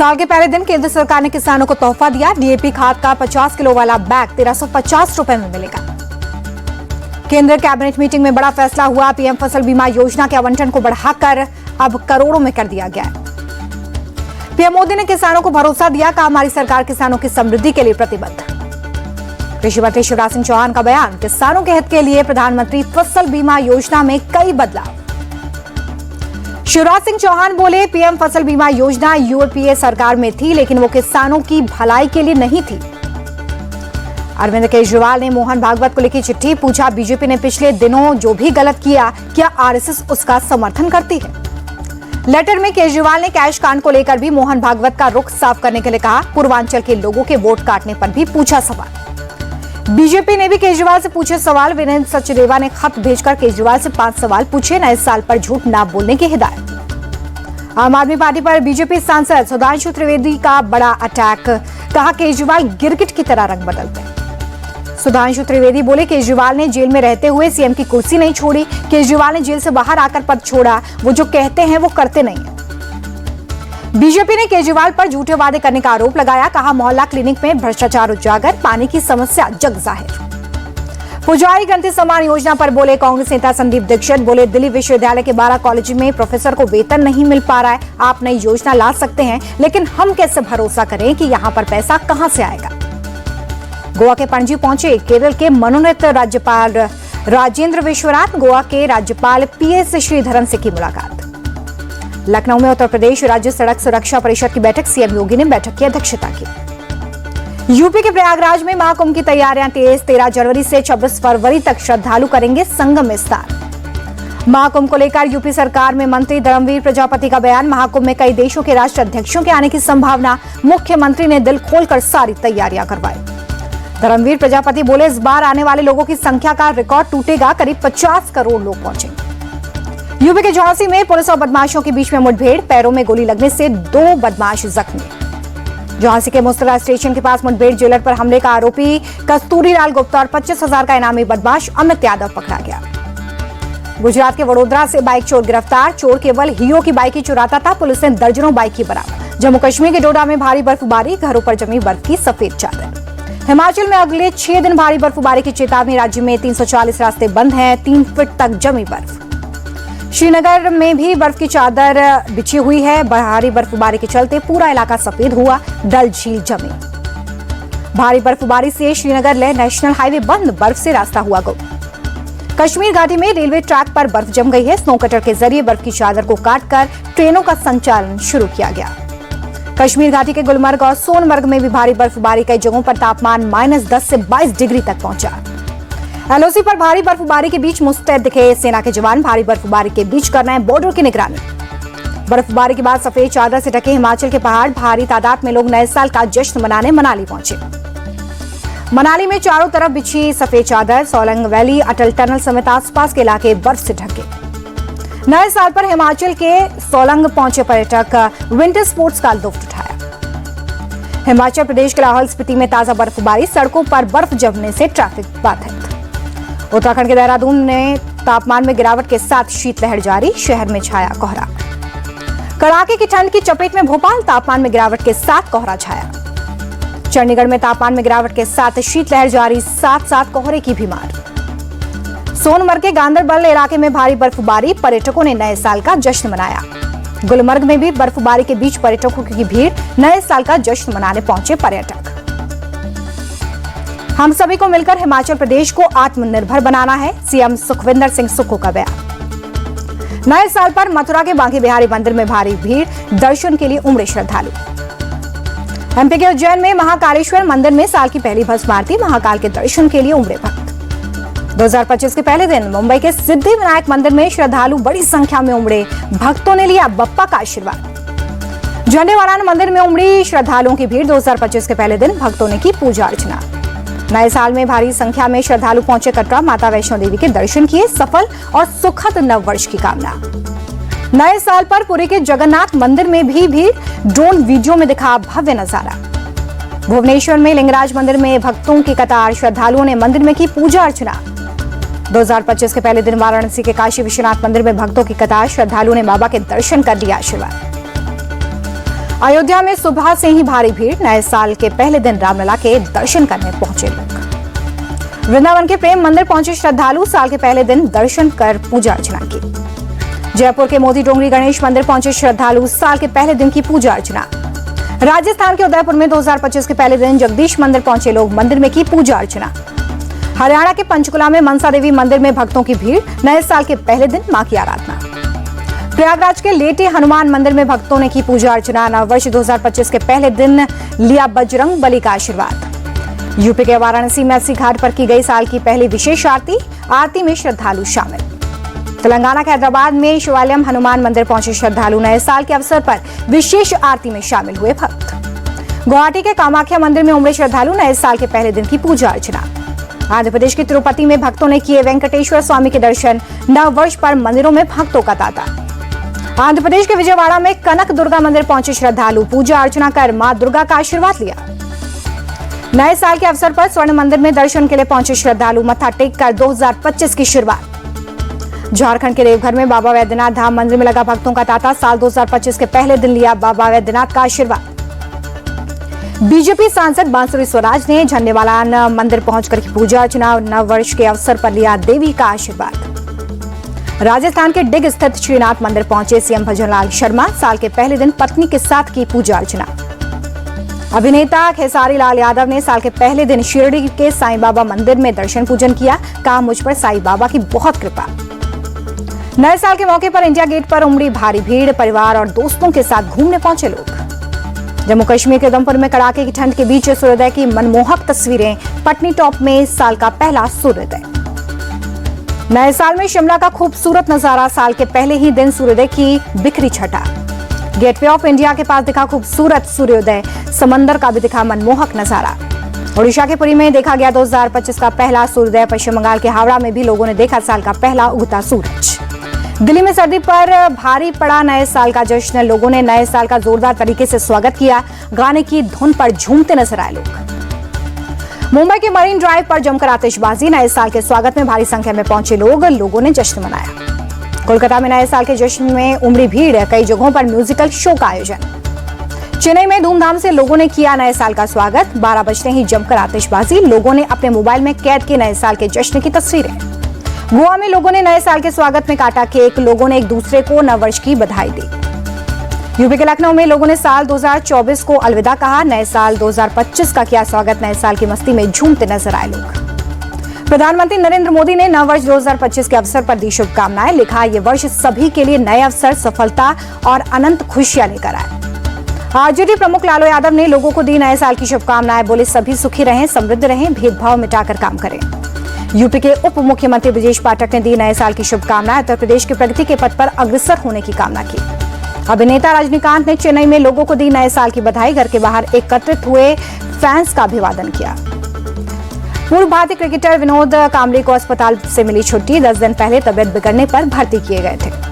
साल के पहले दिन केंद्र सरकार ने किसानों को तोहफा दिया। डीएपी खाद का 50 किलो वाला बैग 1350 रुपए में मिलेगा। केंद्र कैबिनेट मीटिंग में बड़ा फैसला हुआ। पीएम फसल बीमा योजना के आवंटन को बढ़ाकर अब करोड़ों में कर दिया गया है। पीएम मोदी ने किसानों को भरोसा दिया, कहा हमारी सरकार किसानों की समृद्धि के लिए प्रतिबद्ध। कृषि मंत्री शिवराज सिंह चौहान का बयान, किसानों के हित के लिए प्रधानमंत्री फसल बीमा योजना में कई बदलाव। शिवराज सिंह चौहान बोले, पीएम फसल बीमा योजना यूपीए सरकार में थी, लेकिन वो किसानों की भलाई के लिए नहीं थी। अरविंद केजरीवाल ने मोहन भागवत को लिखी चिट्ठी, पूछा बीजेपी ने पिछले दिनों जो भी गलत किया, क्या आरएसएस उसका समर्थन करती है। लेटर में केजरीवाल ने कैश कांड को लेकर भी मोहन भागवत का रुख साफ करने के लिए कहा। पूर्वांचल के लोगों के वोट काटने पर भी पूछा सवाल। बीजेपी ने भी केजरीवाल से पूछे सवाल। वीरेंद्र सचदेवा ने खत भेजकर केजरीवाल से 5 सवाल पूछे। नए साल पर झूठ ना बोलने की हिदायत। आम आदमी पार्टी पर बीजेपी सांसद सुधांशु त्रिवेदी का बड़ा अटैक, कहा केजरीवाल गिरगिट की तरह रंग बदलते हैं। सुधांशु त्रिवेदी बोले, केजरीवाल ने जेल में रहते हुए सीएम की कुर्सी नहीं छोड़ी। केजरीवाल ने जेल से बाहर आकर पद छोड़ा। वो जो कहते हैं वो करते नहीं है। बीजेपी ने केजरीवाल पर झूठे वादे करने का आरोप लगाया, कहा मोहल्ला क्लिनिक में भ्रष्टाचार उजागर, पानी की समस्या जग जाहिर। पुजारी ग्रंथि सम्मान योजना पर बोले कांग्रेस नेता संदीप दीक्षित, बोले दिल्ली विश्वविद्यालय के 12 कॉलेज में प्रोफेसर को वेतन नहीं मिल पा रहा है। आप नई योजना ला सकते हैं, लेकिन हम कैसे भरोसा करें कि यहाँ पर पैसा कहां से आएगा। गोवा के पणजी पहुंचे केरल के मनोनीत राज्यपाल राजेंद्र विश्वनाथ। गोवा के राज्यपाल पीएस श्रीधरन से की मुलाकात। लखनऊ में उत्तर प्रदेश राज्य सड़क सुरक्षा परिषद की बैठक, सीएम योगी ने बैठक की अध्यक्षता की। यूपी के प्रयागराज में महाकुंभ की तैयारियां तेज। 13 जनवरी से 26 फरवरी तक श्रद्धालु करेंगे संगम में स्नान। महाकुंभ को लेकर यूपी सरकार में मंत्री धर्मवीर प्रजापति का बयान, महाकुंभ में कई देशों के राष्ट्राध्यक्षों के आने की संभावना। मुख्यमंत्री ने दिल खोलकर सारी तैयारियां करवाई। धर्मवीर प्रजापति बोले, इस बार आने वाले लोगों की संख्या का रिकॉर्ड टूटेगा, करीब 50 करोड़ लोग पहुंचेंगे। यूपी के झांसी में पुलिस और बदमाशों के बीच में मुठभेड़, पैरों में गोली लगने से 2 बदमाश जख्मी। झांसी के मुस्तरा स्टेशन के पास मुठभेड़, जेलर पर हमले का आरोपी कस्तूरीलाल गुप्ता और 25,000 का इनामी बदमाश अमित यादव पकड़ा गया। गुजरात के वडोदरा से बाइक चोर गिरफ्तार, चोर केवल हीरो की बाइक ही चुराता था। पुलिस ने दर्जनों बाइक की बरामद। जम्मू कश्मीर के डोडा में भारी बर्फबारी, घरों पर जमी बर्फ की सफेद चादर। हिमाचल में अगले 6 दिन भारी बर्फबारी की चेतावनी, राज्य में 340 रास्ते बंद हैं, 3 फीट तक जमी बर्फ। श्रीनगर में भी बर्फ की चादर बिछी हुई है। भारी बर्फबारी के चलते पूरा इलाका सफेद हुआ, डल झील जमी। भारी बर्फबारी से श्रीनगर लेह नेशनल हाईवे बंद, बर्फ से रास्ता हुआ गुम। कश्मीर घाटी में रेलवे ट्रैक पर बर्फ जम गई है। स्नो कटर के जरिए बर्फ की चादर को काटकर ट्रेनों का संचालन शुरू किया गया। कश्मीर घाटी के गुलमर्ग और सोनमर्ग में भी भारी बर्फबारी, कई जगहों पर तापमान -10 से 22 डिग्री तक पहुंचा। एलओसी पर भारी बर्फबारी के बीच मुस्तैद दिखे सेना के जवान। भारी बर्फबारी के बीच कर रहे हैं बॉर्डर की निगरानी। बर्फबारी के बाद सफेद चादर से ढके हिमाचल के पहाड़, भारी तादाद में लोग नए साल का जश्न मनाने मनाली पहुंचे। मनाली में चारों तरफ बिछी सफेद चादर, सोलंग वैली, अटल टनल समेत आसपास के इलाके बर्फ से ढके। नए साल पर हिमाचल के सोलंग पहुंचे पर्यटक विंटर स्पोर्ट्स का लुत्फ उठाया। हिमाचल प्रदेश के लाहौल स्पीति में ताजा बर्फबारी, सड़कों पर बर्फ जमने से ट्रैफिक बाधित। उत्तराखंड के देहरादून में तापमान में गिरावट के साथ शीतलहर जारी, शहर में छाया कोहरा। कड़ाके की ठंड की चपेट में भोपाल, तापमान में गिरावट के साथ कोहरा छाया। चंडीगढ़ में तापमान में गिरावट के साथ शीतलहर जारी, साथ कोहरे की भी मार। सोनमर्ग के गांदरबल इलाके में भारी बर्फबारी, पर्यटकों ने नए साल का जश्न मनाया। गुलमर्ग में भी बर्फबारी के बीच पर्यटकों की भीड़, नए साल का जश्न मनाने पहुंचे पर्यटक। हम सभी को मिलकर हिमाचल प्रदेश को आत्मनिर्भर बनाना है, सीएम सुखविंदर सिंह सुक्खू का बयान। नए साल पर मथुरा के बांके बिहारी मंदिर में भारी भीड़, दर्शन के लिए उमड़े श्रद्धालु। एमपी के उज्जैन में महाकालेश्वर मंदिर में साल की पहली भस्म आरती, महाकाल के दर्शन के लिए उमड़े भक्त। 2025 के पहले दिन मुंबई के सिद्धि विनायक मंदिर में श्रद्धालु बड़ी संख्या में उमड़े, भक्तों ने लिया बप्पा का आशीर्वाद। झंडेवालान मंदिर में उमड़ी श्रद्धालुओं की भीड़, 2025 के पहले दिन भक्तों ने की पूजा अर्चना। नए साल में भारी संख्या में श्रद्धालु पहुंचे कटरा, माता वैष्णो देवी के दर्शन किए, सफल और सुखद नववर्ष की कामना। नए साल पर पुरी के जगन्नाथ मंदिर में भी भीड़, ड्रोन वीडियो में दिखा भव्य नजारा। भुवनेश्वर में लिंगराज मंदिर में भक्तों की कतार, श्रद्धालुओं ने मंदिर में की पूजा अर्चना। 2025 के पहले दिन वाराणसी के काशी विश्वनाथ मंदिर में भक्तों की कतार, श्रद्धालुओं ने बाबा के दर्शन कर लिया आशीर्वाद। अयोध्या में सुबह से ही भारी भीड़, नए साल के पहले दिन रामलला के दर्शन करने पहुंचे लोग। वृंदावन के प्रेम मंदिर पहुंचे श्रद्धालु, साल के पहले दिन दर्शन कर पूजा अर्चना की। जयपुर के मोती डोंगरी गणेश मंदिर पहुंचे श्रद्धालु, साल के पहले दिन की पूजा अर्चना। राजस्थान के उदयपुर में 2025 के पहले दिन जगदीश मंदिर पहुंचे लोग, मंदिर में की पूजा अर्चना। हरियाणा के पंचकुला में मनसा देवी मंदिर में भक्तों की भीड़, नए साल के पहले दिन मां की आराधना। प्रयागराज के लेटे हनुमान मंदिर में भक्तों ने की पूजा अर्चना। नववर्ष 2025 के पहले दिन लिया बजरंग बली का आशीर्वाद। यूपी के वाराणसी में अस्सी घाट पर की गई साल की पहली विशेष आरती में श्रद्धालु शामिल। तेलंगाना के हैदराबाद में शिवालयम हनुमान मंदिर पहुंचे श्रद्धालु, नए साल के अवसर पर विशेष आरती में शामिल हुए भक्त। गुवाहाटी के कामाख्या मंदिर में उमड़े श्रद्धालु, नए साल के पहले दिन की पूजा अर्चना। आंध्र प्रदेश के तिरुपति में भक्तों ने किए वेंकटेश्वर स्वामी के दर्शन, नववर्ष पर मंदिरों में भक्तों का तांता। आंध्र प्रदेश के विजयवाड़ा में कनक दुर्गा मंदिर पहुंचे श्रद्धालु, पूजा अर्चना कर मां दुर्गा का आशीर्वाद लिया। नए साल के अवसर पर स्वर्ण मंदिर में दर्शन के लिए पहुंचे श्रद्धालु, मत्था टेक कर 2025 की शुरुआत। झारखंड के देवघर में बाबा वैद्यनाथ धाम मंदिर में लगा भक्तों का तांता, साल 2025 के पहले दिन लिया बाबा वैद्यनाथ का आशीर्वाद। बीजेपी सांसद बांसुरी स्वराज ने झंडेवाला मंदिर पहुंचकर की पूजा अर्चना, नववर्ष के अवसर पर लिया देवी का आशीर्वाद। राजस्थान के डिग स्थित श्रीनाथ मंदिर पहुंचे सीएम भजनलाल शर्मा, साल के पहले दिन पत्नी के साथ की पूजा अर्चना। अभिनेता खेसारी लाल यादव ने साल के पहले दिन शिरडी के साईं बाबा मंदिर में दर्शन पूजन किया, कहा मुझ पर साईं बाबा की बहुत कृपा। नए साल के मौके पर इंडिया गेट पर उमड़ी भारी भीड़, परिवार और दोस्तों के साथ घूमने पहुंचे लोग। जम्मू कश्मीर के उधमपुर में कड़ाके की ठंड के बीच सूर्योदय की मनमोहक तस्वीरें, पटनी टॉप में साल का पहला सूर्योदय। नए साल में शिमला का खूबसूरत नजारा, साल के पहले ही दिन सूर्योदय की बिखरी छटा। गेटवे ऑफ इंडिया के पास दिखा खूबसूरत सूर्योदय, समंदर का भी दिखा मनमोहक नजारा। ओडिशा के पुरी में देखा गया 2025 का पहला सूर्योदय। पश्चिम बंगाल के हावड़ा में भी लोगों ने देखा साल का पहला उगता सूरज। दिल्ली में सर्दी पर भारी पड़ा नए साल का जश्न, लोगों ने नए साल का जोरदार तरीके से स्वागत किया, गाने की धुन पर झूमते नजर आए लोग। मुंबई के मरीन ड्राइव पर जमकर आतिशबाजी, नए साल के स्वागत में भारी संख्या में पहुंचे लोगों ने जश्न मनाया। कोलकाता में नए साल के जश्न में उमड़ी भीड़, कई जगहों पर म्यूजिकल शो का आयोजन। चेन्नई में धूमधाम से लोगों ने किया नए साल का स्वागत, 12 बजते ही जमकर आतिशबाजी, लोगों ने अपने मोबाइल में कैद की नए साल के जश्न की तस्वीरें। गोवा में लोगों ने नए साल के स्वागत में काटा केक, लोगों ने एक दूसरे को नववर्ष की बधाई दी। यूपी के लखनऊ में लोगों ने साल 2024 को अलविदा कहा, नए साल 2025 का किया स्वागत, नए साल की मस्ती में झूमते नजर आए लोग। प्रधानमंत्री नरेंद्र मोदी ने नववर्ष 2025 के अवसर पर दी शुभकामनाएं, लिखा ये वर्ष सभी के लिए नए अवसर, सफलता और अनंत खुशियां लेकर आए। आरजेडी प्रमुख लालू यादव ने लोगों को दी नए साल की शुभकामनाएं, बोले सभी सुखी रहें, समृद्ध रहें, भेदभाव मिटाकर काम करें। यूपी के उप मुख्यमंत्री ब्रजेश पाठक ने दी नए साल की शुभकामनाएं, उत्तर प्रदेश की प्रगति के पथ पर अग्रसर होने की कामना की। अभिनेता रजनीकांत ने चेन्नई में लोगों को दी नए साल की बधाई, घर के बाहर एकत्रित हुए फैंस का अभिवादन किया। पूर्व भारतीय क्रिकेटर विनोद कांबली को अस्पताल से मिली छुट्टी, 10 दिन पहले तबियत बिगड़ने पर भर्ती किए गए थे।